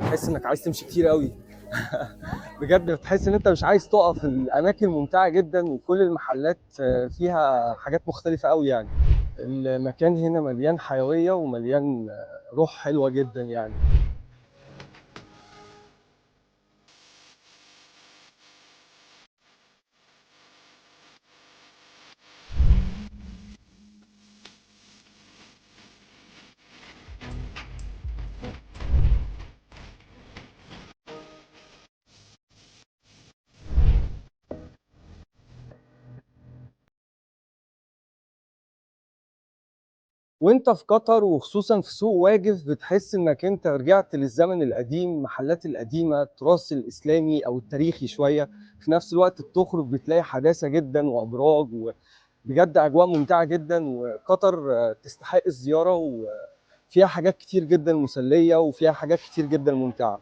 تحس انك عايز تمشي كتير قوي. بجد بتحس ان انت مش عايز تقف، الاماكن ممتعه جدا وكل المحلات فيها حاجات مختلفه قوي يعني. المكان هنا مليان حيويه ومليان روح حلوه جدا يعني. وانت في قطر وخصوصا في سوق واجف بتحس انك انت رجعت للزمن القديم، المحلات القديمه، التراث الاسلامي او التاريخي شويه. في نفس الوقت بتخرج بتلاقي حداثه جدا وابراج، وبجد اجواء ممتعه جدا. وقطر تستحق الزياره، وفيها حاجات كتير جدا مسليه وفيها حاجات كتير جدا ممتعه.